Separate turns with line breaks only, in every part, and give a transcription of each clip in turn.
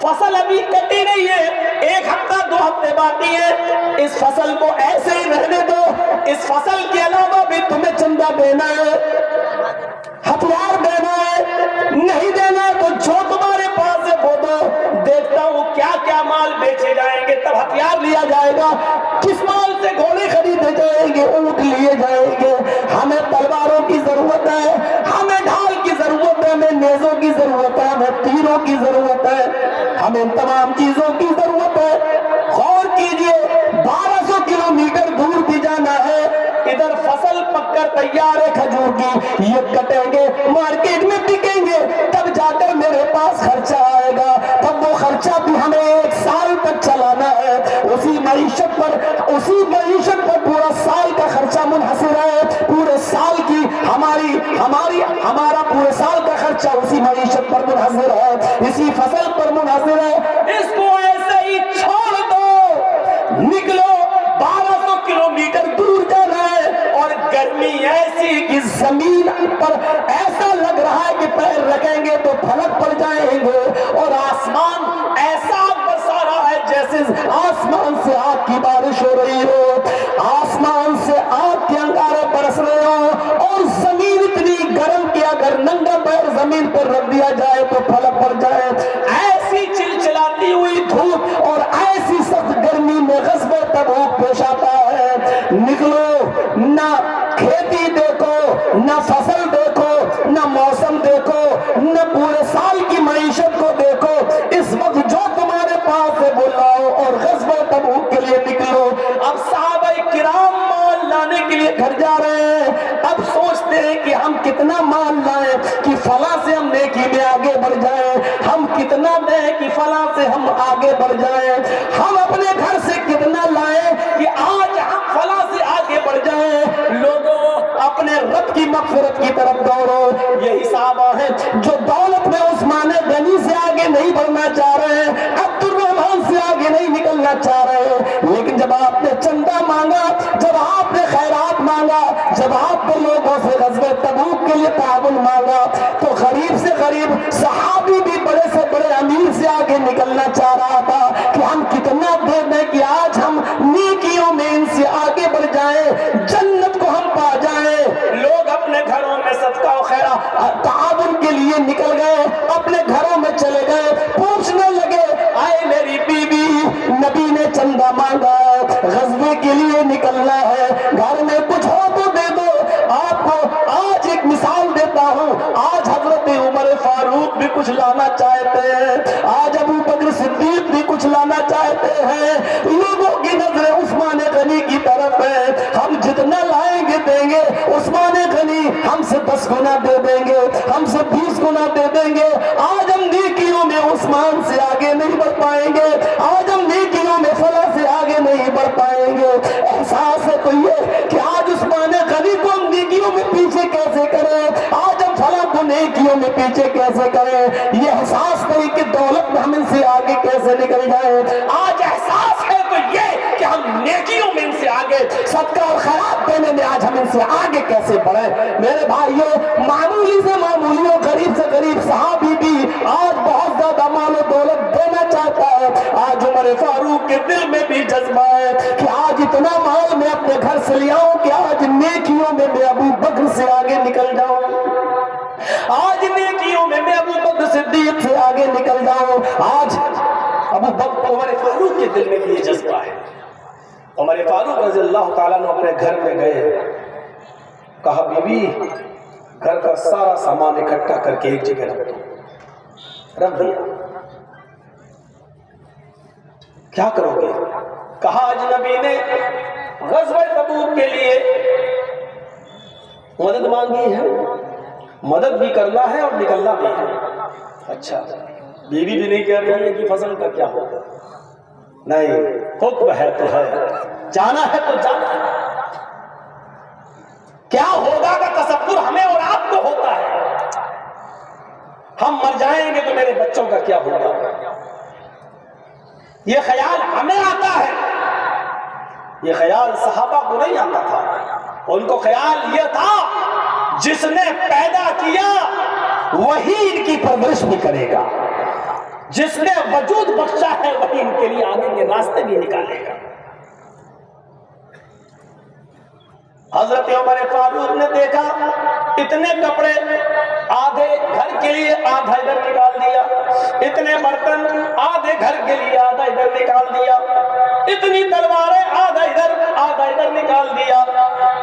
فصل ابھی کٹی نہیں ہے، 1 ہفتہ 2 ہفتے باقی ہے، اس فصل کو ایسے ہی رہنے دو، اس فصل کے علاوہ بھی تمہیں چندہ دینا ہے، ہتھیار دینا ہے، نہیں دینا تو جو تمہارے پاس ہے وہ دو، دیکھتا ہوں کیا کیا مال بیچے جائیں گے، تب ہتھیار لیا جائے گا، کس مال سے گھوڑے خریدے جائیں گے، اونٹ لیے جائیں گے، ہمیں تلواروں کی ضرورت ہے، ہمیں ڈھال کی ضرورت ہے، ہمیں نیزوں کی ضرورت ہے، ہمیں تیروں کی ضرورت ہے، ہمیں ان تمام چیزوں کی ضرورت ہے۔ غور کیجئے 1200 کلومیٹر دور بھی جانا ہے، ادھر فصل پک کر تیار ہے کھجور کی، یہ کٹیں گے مارکیٹ میں بکیں گے، تب جا کر میرے پاس خرچہ آئے گا، تب وہ خرچہ بھی ہمیں 1 سال تک چلانا ہے، اسی معیشت پر پورا سال کا خرچہ منحصر ہے، پورے سال کی ہمارا پورے سال کا خرچہ اسی معیشت پر منحصر ہے، اسی فصل پر منحصر ہے، اس کو ایسے ہی چھوڑ دو، نکلو 1200 کلومیٹر دور جانا ہے، اور گرمی ایسی کہ زمین پر ایسا لگ رہا ہے کہ پیر رکھیں گے تو پھلک پڑ جائیں گے، اور آسمان ایسا برسا رہا ہے جیسے آسمان سے آگ کی بارش ہو رہی ہو، آسمان سے آگ کے انگارے برس رہے ہو، اور زمین اتنی گرم کہ اگر ننگا پیر زمین پر رکھ دیا جائے تو پھلک پڑ جائے، ایسی چلچلاتی ہوئی دھوپ اور ایسی سخت گرمی میں غزوہ تبوک پیش آتا ہے۔ نکلو، نہ کھیتی دیکھو، نہ فصل دیکھو، نہ موسم دیکھو، نہ پورے سال کی معیشت کو دیکھو، اس وقت جو تمہارے پاس ہے وہ لاؤ اور غزوہ تبوک کے لیے نکلو۔ اب صحابہ کرام مال لانے کے لیے گھر جا رہے ہیں، اب سوچتے ہیں کہ ہم کتنا مال لائیں کہ فلاں سے ہم نیکی میں آگے بڑھ جائیں، ہم کتنا دیں کہ فلاں سے ہم آگے بڑھ جائیں، ہم اپنے گھر سے کتنا لائیں کہ آج ہم فلاں سے آگے بڑھ جائیں۔ لوگوں اپنے رب کی مغفرت کی طرف دوڑو، یہی صحابہ ہیں جو دولت میں عثمان غنی سے آگے نہیں بڑھنا چاہ رہے ہیں، عبد الرحمن سے آگے نہیں نکلنا چاہ رہے ہیں، لیکن جب آپ نے چندہ مانگا، جب آپ نے خیرات مانگا، جب آپ نے لوگوں سے غزوہ تبوک کے لیے تعاون مانگا، تو غریب سے غریب صحابی بھی بڑے سے بڑے امیر سے آگے نکلنا چاہ رہا تھا کہ ہم کتنا دے دیں کہ آج ہم نیکیوں میں ان سے آگے بڑھ جائیں، جنت کو ہم پا جائیں۔ لوگ اپنے گھروں میں صدقہ و خیرات تعاون کے لیے نکل گئے، اپنے گھروں میں چلے گئے، پوچھنے لگے، آئے میری بیوی، نبی نے چندہ مانگا، غزوے کے لیے نکلنا ہے، گھر میں کچھ ہو تو دے دو۔ آپ کو آج ایک مثال دیتا ہوں، آج حضرت عمر فاروق بھی کچھ لانا چاہتے ہیں، آج ابو بکر صدیق بھی کچھ لانا چاہتے ہیں، لوگوں کی نظریں عثمان غنی کی طرف ہے، ہم جتنا لائیں گے دیں گے، عثمان غنی ہم سے 10 گنا دے دیں گے، ہم سے 20 گنا دے دیں گے، آج ہم نیکیوں میں عثمان سے آگے نہیں بڑھ پائیں گے، آج ہم نیکیوں میں فلاں سے آگے نہیں بڑھ پائیں گے۔ احساس ہے تو یہ کہ آج عثمان غنی کو ہم نیکیوں میں پیچھے کیسے کریں، آج ہم فلاں کو نیکیوں میں پیچھے کیسے کریں، یہ احساس نہیں کہ دولت میں ہم ان سے آگے کیسے نکل جائیں، آج احساس ہے تو یہ کہ ہم نیکیوں میں ان سے آگے، صدقہ اور خیرات دینے میں آج ہم ان سے آگے کیسے بڑھیں۔ میرے بھائیوں، معمولی سے معمولی اور غریب سے غریب صحابی بھی آج بہت زیادہ مال و دولت دینا چاہتا ہے۔ آج عمر فاروق کے دل میں بھی جذبہ ہے کہ آج اتنا مال میں اپنے گھر سے لے آؤں کہ آج نیکیوں میں میں ابو بکر سے آگے نکل جاؤں، آج نیکیوں میں میں ابو بکر صدیق سے آگے نکل جاؤں۔ آج ابو بکر عمر فاروق کے دل میں بھی یہ جذبہ ہے۔ عمر فاروق رضی اللہ تعالیٰ نے اپنے گھر میں گئے، کہا بیوی گھر کا سارا سامان اکٹھا کر کے ایک جگہ رکھ دو، رکھ دیا۔ کیا کرو گے؟ کہا اجنبی نے غزوہ تبوک کے لیے مدد مانگی ہے، مدد بھی کرنا ہے اور نکلنا بھی ہے۔ اچھا، بیوی بھی نہیں کہہ رہی ہے کہ فصل کا کیا ہوگا، نہیں، حکم ہے تو ہے، جانا ہے تو جانا ہے۔ کیا ہوگا کا تصور ہمیں اور آپ کو ہوتا ہے، ہم مر جائیں گے تو میرے بچوں کا کیا ہوگا، یہ خیال ہمیں آتا ہے، یہ خیال صحابہ کو نہیں آتا تھا۔ ان کو خیال یہ تھا جس نے پیدا کیا وہی ان کی پرورش بھی کرے گا، جس نے وجود بخشا ہے وہی ان کے لیے آگے کے راستے بھی نکالے گا۔ حضرت عمر فاروق نے دیکھا اتنے کپڑے آدھے گھر کے لیے آدھا ادھر نکال دیا، اتنے برتن آدھے گھر کے لیے آدھا ادھر نکال دیا، اتنی تلواریں آدھا ادھر نکال دیا،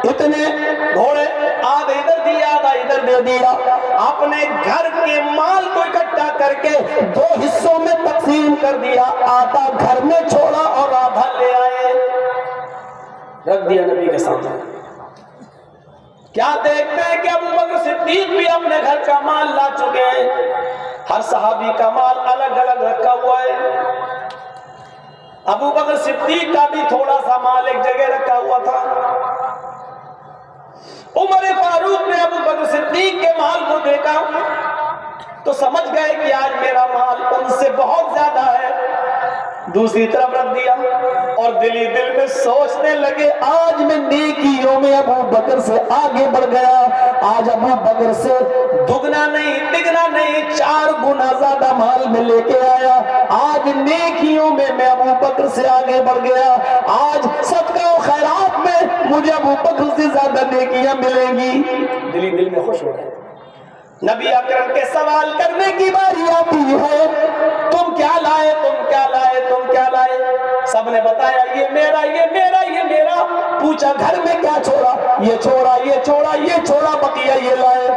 اتنے گھوڑے آدھے ادھر دیا آدھا ادھر دے دیا، اپنے گھر کے مال کو اکٹھا کر کے دو حصوں میں تقسیم کر دیا، آدھا گھر میں چھوڑا اور آدھا لے آئے، رکھ دیا نبی کے سامنے۔ کیا دیکھتے ہیں کہ ابو بکر صدیق بھی اپنے گھر کا مال لا چکے ہیں، ہر صحابی کا مال الگ الگ رکھا ہوا ہے۔ ابو بکر صدیق کا بھی تھوڑا سا مال ایک جگہ رکھا ہوا تھا۔ عمر فاروق نے ابو بکر صدیق کے مال کو دیکھا تو سمجھ گئے کہ آج میرا مال ان سے بہت زیادہ ہے، دوسری طرف رکھ دیا اور دل میں سوچنے لگے آج میں نیکیوں میں ابو بکر سے آگے بڑھ گیا، آج ابو بکر سے دگنا نہیں تگنا نہیں 4 گنا زیادہ مال میں لے کے آیا، آج نیکیوں میں ابو بکر سے آگے بڑھ گیا، آج صدقہ و خیرات میں مجھے ابو بکر سے زیادہ نیکیاں ملیں گی۔ دل میں خوش ہو گئے۔ نبی اکرم کے سوال کرنے کی باری آتی ہے، تم کیا لائے تم کیا لائے تم کیا لائے؟ سب نے بتایا یہ میرا یہ میرا یہ میرا۔ پوچھا گھر میں کیا چھوڑا؟ یہ چھوڑا یہ چھوڑا یہ چھوڑا، بقیہ یہ لائے۔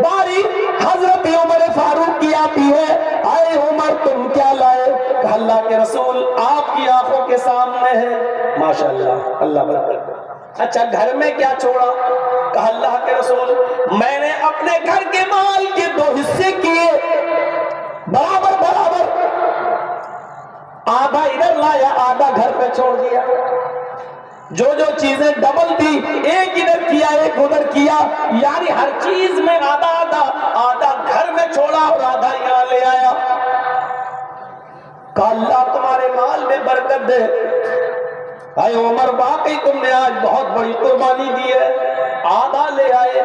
باری حضرت عمر فاروق کی آتی ہے، اے عمر تم کیا لائے؟ کہا اللہ کے رسول آپ کی آنکھوں کے سامنے ہے۔ ماشاءاللہ اللہ برکت۔ اچھا گھر میں کیا چھوڑا؟ کہا اللہ کے رسول میں نے اپنے گھر کے مال کے 2 حصے کیے، برابر برابر، آدھا ادھر لایا آدھا گھر پہ چھوڑ دیا، جو چیزیں ڈبل تھی ایک ادھر کیا ایک ادھر کیا، یعنی ہر چیز میں آدھا آدھا گھر میں چھوڑا اور آدھا یہاں لے آیا۔ کہا اللہ تمہارے مال میں برکت دے۔ اے عمر واقعی تم نے آج بہت بڑی قربانی دی ہے، آدھا لے آئے۔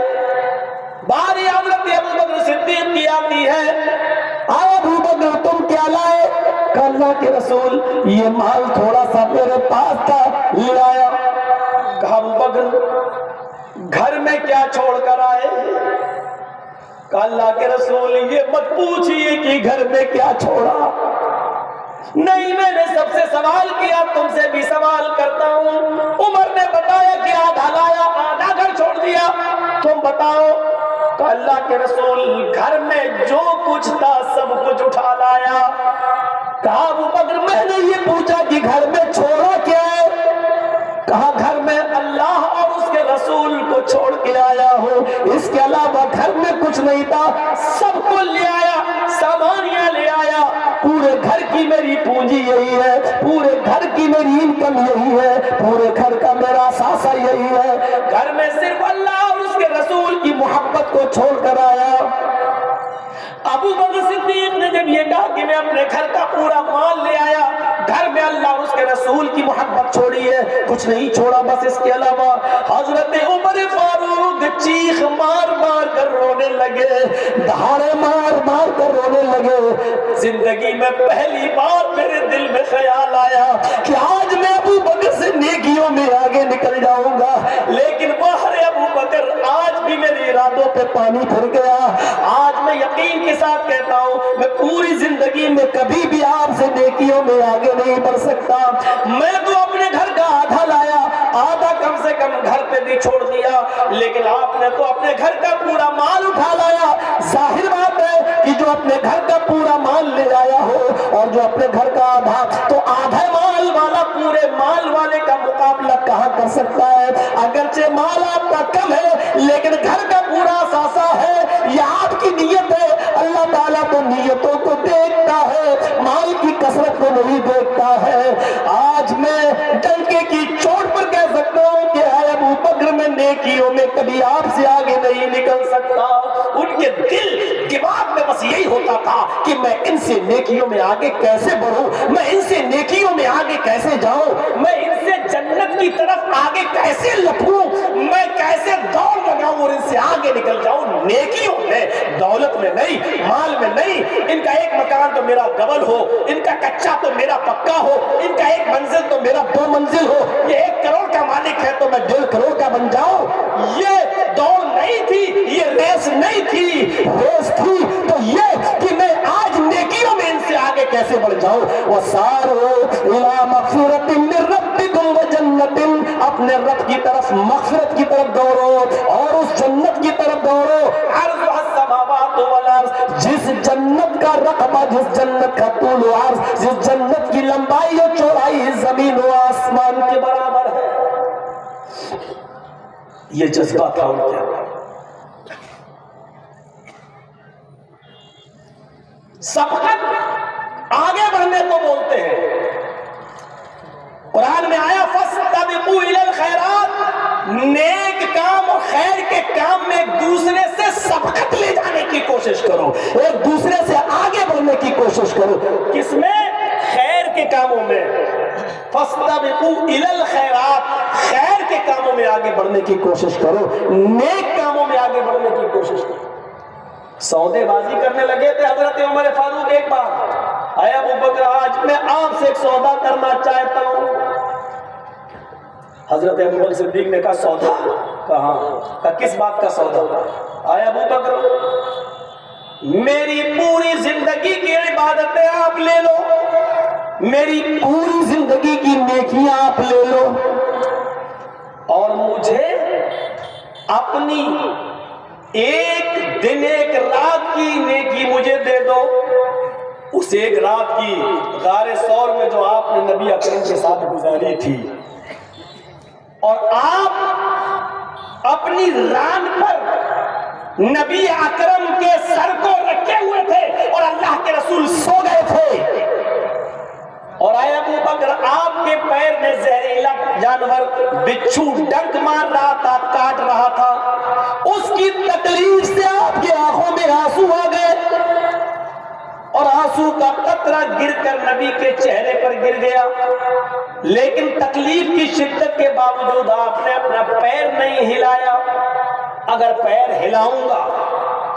باری حضرت ابو بکر صدیق کی آتی ہے، اے ابو بکر تم کیا لائے؟ کہ اللہ کے رسول یہ مال تھوڑا سا میرے پاس تھا لے آیا۔ کہا ابو بکر گھر میں کیا چھوڑ کر آئے؟ کہ اللہ کے رسول یہ مت پوچھئے کہ گھر میں کیا چھوڑا، نہیں میں نے سب سے سوال کیا تم سے بھی سوال کرتا ہوں۔ عمر نے بتایا کہ آدھا لایا آدھا گھر چھوڑ دیا، تم بتاؤ۔ کہ اللہ کے رسول گھر میں جو کچھ تھا سب کچھ اٹھا لایا۔ کہا ابو بکر میں نے یہ پوچھا کہ گھر میں چھوڑا کیا ہے؟ کہا گھر میں اللہ اور اس کے رسول کو چھوڑ کے آیا ہوں، اس کے علاوہ گھر میں کچھ نہیں تھا، سب کو لے آیا، سامانیاں لے آیا، پورے گھر کی میری پونجی یہی ہے، پورے گھر کی میری انکم یہی ہے، پورے گھر کا میرا اثاثہ یہی ہے، گھر میں صرف اللہ اور اس کے رسول کی محبت کو چھوڑ کر آیا۔ ابو بکر صدیق نے جب یہ کہا کہ میں اپنے گھر کا پورا مال لے آیا، گھر میں اللہ اور اس کے رسول کی محبت چھوڑی ہے، کچھ نہیں چھوڑا بس اس کے علاوہ، حضرت عمر فاروق چیخ مار مار کر رونے لگے، دہاڑے مار مار کر رونے لگے۔ زندگی میں پہلی بار میرے دل میں خیال آیا کہ آج میں ابو بکر سے نیکیوں میں آگے نکل جاؤں گا، لیکن باہر ابو بکر آج بھی میرے ارادوں پہ پانی پھر گیا۔ آج میں یقین کے ساتھ کہتا ہوں میں پوری زندگی میں کبھی بھی آپ سے نیکیوں میں آگے نہیں بڑھ سکتا۔ میں تو اپنے گھر کا آدھا لایا، آدھا کم سے کم گھر پہ بھی چھوڑ دیا، لیکن آپ نے تو اپنے گھر کا پورا مال اٹھا لایا۔ ظاہر بات ہے کہ جو اپنے گھر کا پورا مال لے آیا ہو اور جو اپنے گھر کا آدھا، تو آدھا مال والا پورے مال والے کا مقابلہ کہاں کر سکتا ہے؟ اگرچہ مال آپ کا کم ہے لیکن گھر کا پورا اثاثہ ہے، یہ آپ کی نیت ہے۔ اللہ تعالیٰ تو نیتوں کو دیکھتا ہے، مال کی کثرت کو نہیں دیکھتا ہے۔ آج میں ڈنکے کی چوٹ پر کہہ سکتا ہوں کہ اے ابو بکر میں نیکیوں میں کبھی آپ سے آگے نہیں نکل سکتا۔ ان کے دل دماغ میں بس یہی ہوتا تھا کہ میں ان سے نیکیوں میں آگے کیسے بڑھوں، میں ان سے نیکیوں میں آگے کیسے جاؤں، میں ان سے जन्नत की तरफ आगे कैसे लपकूं, मैं कैसे दौड़ लगाऊं और इनसे आगे निकल जाऊं। नेकियों में, दौलत में नहीं, माल में नहीं। इनका एक मकान तो मेरा डबल हो, इनका कच्चा तो मेरा पक्का हो, इनका एक मंजिल तो मेरा 2 मंजिल हो। ये 1 करोड़ का मालिक है तो मैं 1.5 करोड़ का बन जाऊं। ये दौड़ नहीं थी, ये रेस नहीं थी। रेस थी तो ये कि मैं आज नेकियों में इनसे आगे कैसे बढ़ जाऊं। वसारो इला मगफिरतिन मिन रब्बिकुम व जन्नतिन, अपने रब की तरफ, मगफिरत की तरफ दौड़ो और उस जन्नत की तरफ दौड़ो। अर्ज़ुहा समावातु वल अर्ज़, जिस जन्नत का रकबा, जिस जन्नत का तूल व अर्ज़, जिस जन्नत की लंबाई और चौड़ाई जमीन व आसमान के बराबर है। ये जज्बा था उनके अंदर। सबकत आगे बढ़ने को बोलते हैं। कुरान में आया फस्तबिकू इलल खैरात, नेक काम और खैर के काम में एक दूसरे से सबकत ले जाने की कोशिश करो, एक दूसरे से आगे बढ़ने की कोशिश करो। किसमें? खैर के कामों में। फस्तबिकू इलल खैरात, खैर के कामों में आगे बढ़ने की कोशिश करो, नेक कामों में आगे बढ़ने की कोशिश करो। सौदेबाजी करने लगे थे हजरत उमर फारूक। एक बार आया अबू बकर, आज मैं आपसे एक सौदा करना चाहता हूं। हजरत अबू बकर सिद्दीक ने कहा सौदा? कहा किस बात का सौदा? आया अबू बकर, मेरी पूरी जिंदगी की इबादतें आप ले लो, मेरी पूरी जिंदगी की नेकियां आप ले लो और मुझे अपनी एक दिन एक रात की नेकी मुझे दे दो। उस एक रात की गारे सौर में जो आपने नबी अकरम के साथ गुजारी थी, और आप अपनी रान पर नबी अकरम के सर को रखे हुए थे और अल्लाह के रसूल सो गए थे, और आए अबू बकर, आपके पैर में जहरीला जानवर बिच्छू डंक मार रहा था, काट रहा था। उसकी तकलीफ से आपकी आंखों में आंसू आ गए और आंसू का कतरा गिरकर नबी के चेहरे पर गिर गया। लेकिन तकलीफ की शिद्दत के बावजूद आपने अपना पैर नहीं हिलाया। अगर पैर हिलाऊंगा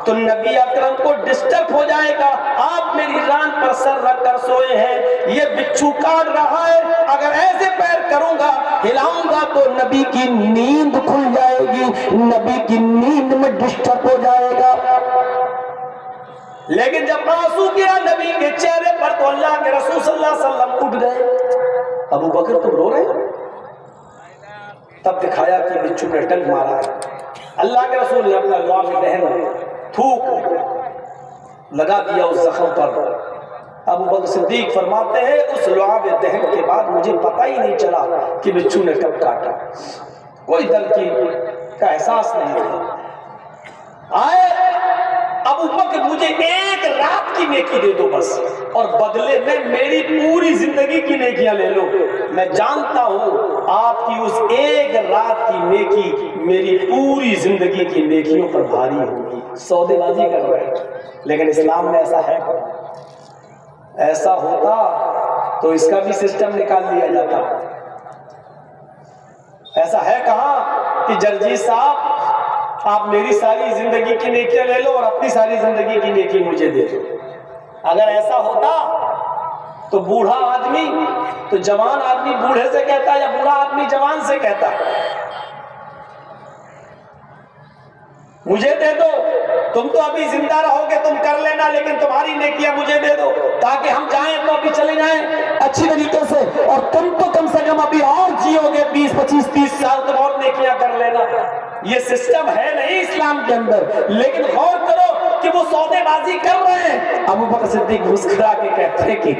तो नबी अकरम को डिस्टर्ब हो जाएगा। आप मेरी रान पर सर रखकर सोए हैं, ये बिच्छू काट रहा है, अगर ऐसे पैर करूंगा, हिलाऊंगा तो नबी की नींद खुल जाएगी, नबी की नींद में डिस्टर्ब हो जाएगा। लेकिन जब आंसू गिरा नबी के चेहरे पर तो अल्लाह के रसूल सल्लल्लाहु अलैहि वसल्लम उठ गए। अबू बकर तुम रो रहे हो? तब दिखाया कि बिच्छू ने डंक मारा है। अल्लाह के रसूल ने अपना लुआब दहन थूक लगा दिया उस जख्म पर। अबू बकर सिद्दीक फरमाते हैं उस लुआब दहन के बाद मुझे पता ही नहीं चला कि बिच्छू ने कब काटा, कोई दर्द का एहसास नहीं था। आए अबू बकर, मुझे एक रात की नेकी दे दो बस, और बदले में मेरी पूरी जिंदगी की नेकियां ले लो। मैं जानता हूं आपकी उस एक रात की नेकी मेरी पूरी जिंदगी की नेकियों पर भारी होगी। सौदेबाजी कर रहे हैं, लेकिन इस्लाम में ऐसा है? ऐसा होता तो इसका भी सिस्टम निकाल दिया जाता। ऐसा है कहां कि जर्जी साहब आप मेरी सारी जिंदगी की नेकियां ले लो और अपनी सारी जिंदगी की नेकी मुझे दे दो। अगर ऐसा होता तो बूढ़ा आदमी तो जवान आदमी बूढ़े से कहता या बूढ़ा आदमी जवान से कहता मुझे दे दो, तुम तो अभी जिंदा रहोगे, तुम कर लेना, लेकिन तुम्हारी नेकियां मुझे दे दो ताकि हम जाएं तो अभी चले जाएं अच्छी तरीके से, और तुम तो कम से कम अभी और जियोगे 20, 25, 30 साल, तुम और नेकियां कर लेना। ये सिस्टम है नहीं इस्लाम के अंदर। लेकिन गौर करो कि वो सौदेबाजी कर रहे हैं। अबू बकर सिद्दीक मुस्कुरा के कहते हैं कि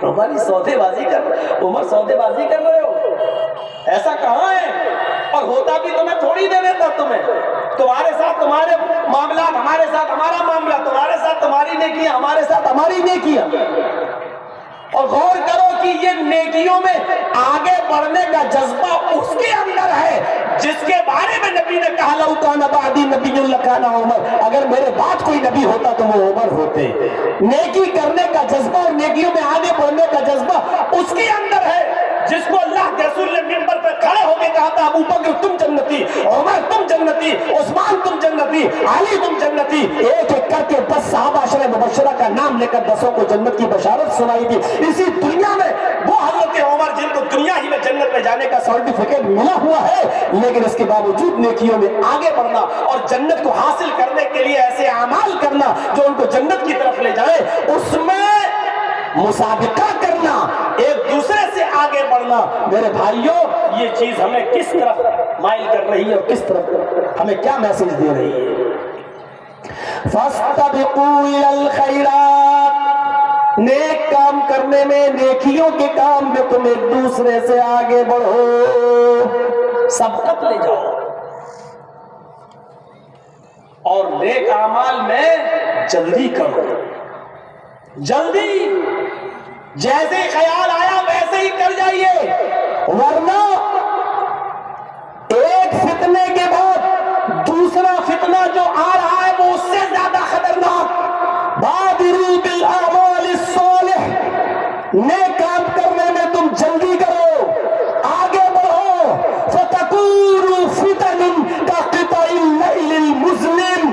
हमारी सौदेबाजी कर, उमर सौदेबाजी कर रहे हो, ऐसा कहां है? और होता भी तुम्हें थोड़ी दे देता, तुम्हारे साथ तुम्हारे मामला, हमारे साथ हमारा मामला, तुम्हारे साथ तुम्हारी नेकियां, हमारे साथ हमारी नेकियां। और गौर करो कि ये नेकियों में आगे बढ़ने का जज्बा उसके अंदर है जिसके बारे में नबी ने कहा लौ काना बादी नबियुन लकाना उमर, अगर मेरे बाद कोई नबी होता तो वो उमर होते। नेकी करने का जज्बा और नेकियों में आगे बढ़ने का जज्बा उसके अंदर है जिसको अल्लाह के रसूल ने मिंबर पे के कहा था अबू बकर तुम जन्नती, उमर तुम जन्नती, उस्मान तुम जन्नती, अली तुम जन्नती, एक एक करके 10 सहाबा अशरे मुबश्शरा का नाम लेकर 10 को जन्नत की बशारत सुनाई थी। इसी दुनिया में वो हजरत उमर जिनको दुनिया ही में जन्नत में जाने का सर्टिफिकेट मिला हुआ है, लेकिन इसके बावजूद नेकियों में आगे बढ़ना और जन्नत को हासिल करने के लिए ऐसे अमाल करना जो उनको जन्नत की तरफ ले जाए, उसमें मुसाबिका करना, एक दूसरे से आगे बढ़ना। मेरे भाइयों, ये चीज हमें किस तरफ माइल कर रही है और किस तरफ हमें क्या मैसेज दे रही है? फस्तबिकू इलल खैरात, नेक काम करने में, नेकियों के काम में तुम एक दूसरे से आगे बढ़ो, सबकत ले जाओ और नेक अमाल में जल्दी करो, जल्दी, जैसे ख्याल आया वैसे ही कर जाइए, वरना एक फितने के बाद दूसरा फितना जो आ रहा है वो उससे ज्यादा खतरनाक। बादिरू बिल अमालिस सालिह, नेक काम करने में तुम जल्दी करो, आगे बढ़ो। फतकूनु फितनुन का क़िताइल लैलिल मुज़लिम,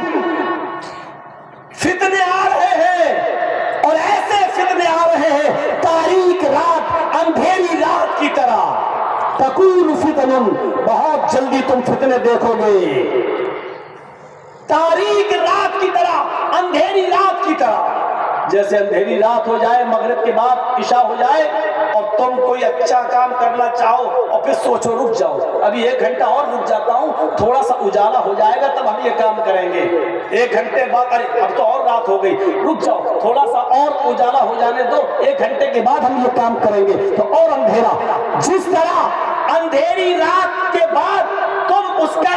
फितने आ रहे हैं और ऐसे फितने आ रहे हैं तारीक रात, अंधेरी रात की तरह। तकून फितनुन, बहुत जल्दी तुम फितने देखोगे, तारीक रात की तरह, अंधेरी रात की तरह। जैसे अंधेरी रात हो जाए, मगरिब के बाद इशा हो जाए और तुम कोई अच्छा काम करना चाहो और फिर सोचो रुक जाओ, अभी 1 घंटा और रुक जाता हूँ, थोड़ा सा उजाला हो जाएगा तब हम ये काम करेंगे। 1 घंटे बाद अरे अब तो और रात हो गई, रुक जाओ, थोड़ा सा और उजाला हो जाने दो, 1 घंटे के बाद हम ये काम करेंगे, तो और अंधेरा। जिस तरह अंधेरी रात के बाद तुम उसका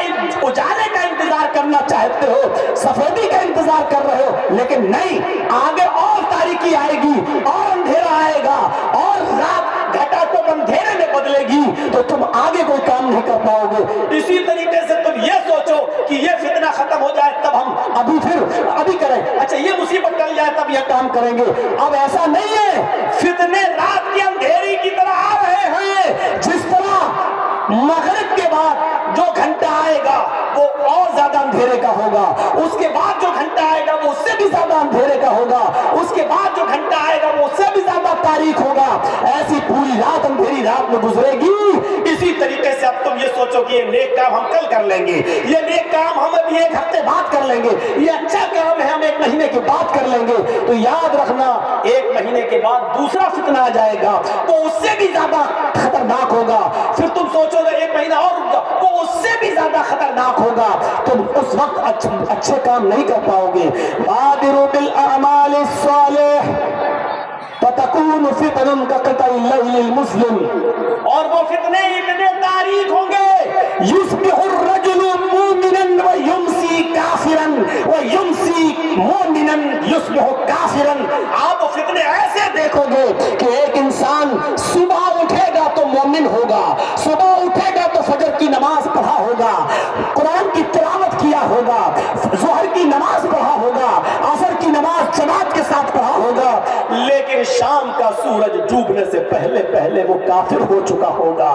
उजाले का इंतजार करना चाहते हो, सफेदी का इंतजार कर रहे हो, लेकिन नहीं, आगे और तारीकी आएगी और अंधेरा आएगा और रात घटा तो अंधेरे में बदलेगी, तो तुम आगे कोई काम नहीं कर पाओगे। इसी तरीके से तुम ये सोचो कि ये फितना खत्म हो जाए तब हम अभी करें, अच्छा ये मुसीबत टल जाए तब ये काम करेंगे। अब ऐसा नहीं है, फितने रात की अंधेरी की तरह आ रहे हैं। जिस तरह मगरिब के बाद जो घंटा आएगा वो और ज्यादा अंधेरे का होगा, उसके बाद जो घंटा आएगा वो उससे भी ज्यादा अंधेरे का होगा, उसके बाद जो घंटा आएगा वो उससे भी ज्यादा तारीख होगा। ऐसी पूरी रात अंधेरी रात में गुजरेगी। इसी तरीके से अब तुम ये सोचो कि ये नेक काम हम कल कर लेंगे, ये नेक काम हम अभी 1 हफ्ते बाद कर लेंगे, ये अच्छा काम है हम 1 महीने के बाद कर लेंगे, तो याद रखना 1 महीने के बाद दूसरा फितना आ जाएगा, वो उससे भी ज्यादा खतरनाक होगा। फिर तुम सोचोगे 1 महीना और रुक जाओ, वो उससे भी ज्यादा खतरनाक होगा, तुम उस वक्त अच्छे काम नहीं कर पाओगे। बादिरू बिल अमालिस सालिह फतकूनु फितनुन का क़िताइल लैलिल मुज़लिम, और वो फितने इतने तारीख होंगे, युस्बिहुर रजुलु मुमिनन व युमसी काफिरन व युमसी मुमिनन युस्बिहु काफिरन। आप वो फितने ऐसे देखोगे कि एक इंसान सुबह उठेगा तो मोमिन होगा, सुबह उठेगा तो फजर की नमाज पढ़ा होगा, कुरान की तिलावत किया होगा, ज़ोहर की नमाज पढ़ा होगा, असर की नमाज जमात के साथ पढ़ा होगा, लेकिन शाम का सूरज डूबने से पहले पहले वो काफिर हो चुका होगा,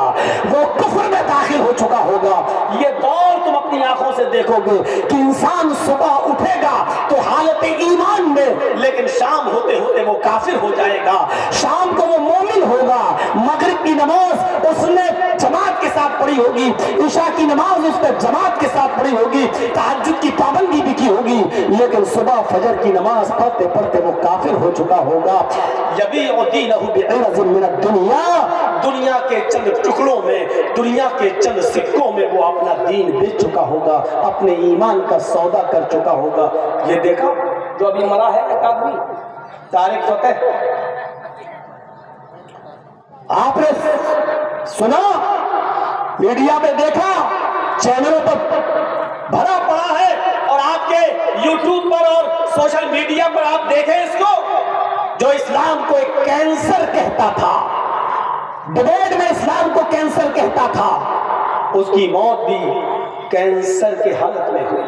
वो कुफ्र में दाखिल हो चुका होगा। ये दौर तुम अपनी आंखों से देखोगे कि इंसान सुबह उठेगा तो हालत ईमान में, लेकिन शाम होते होते वो काफिर हो जाएगा। शाम को वो मोमिन होगा, मगरिब की नमाज उसने जमात के साथ पढ़ी होगी, इशा की नमाज उसने जमात के साथ पढ़ी होगी, तहज्जुद की पाबंदी भी की होगी, लेकिन सुबह फजर की नमाज पढ़ते पढ़ते वो काफिर हो चुका होगा। दुनिया के चंद टुकड़ों में, दुनिया के चंद सिक्कों में वो अपना दीन बेच चुका होगा, अपने ईमान का सौदा कर चुका होगा। ये देखा जो अभी मरा है एक आदमी, तारिक फतेह, आपने सुना, मीडिया में देखा, चैनलों पर भरा पड़ा है, और आपके यूट्यूब पर और सोशल मीडिया पर आप देखें इसको, जो इस्लाम को एक कैंसर कहता था, डिबेट में इस्लाम को कैंसर कहता था, उसकी मौत भी कैंसर की हालत में हुई।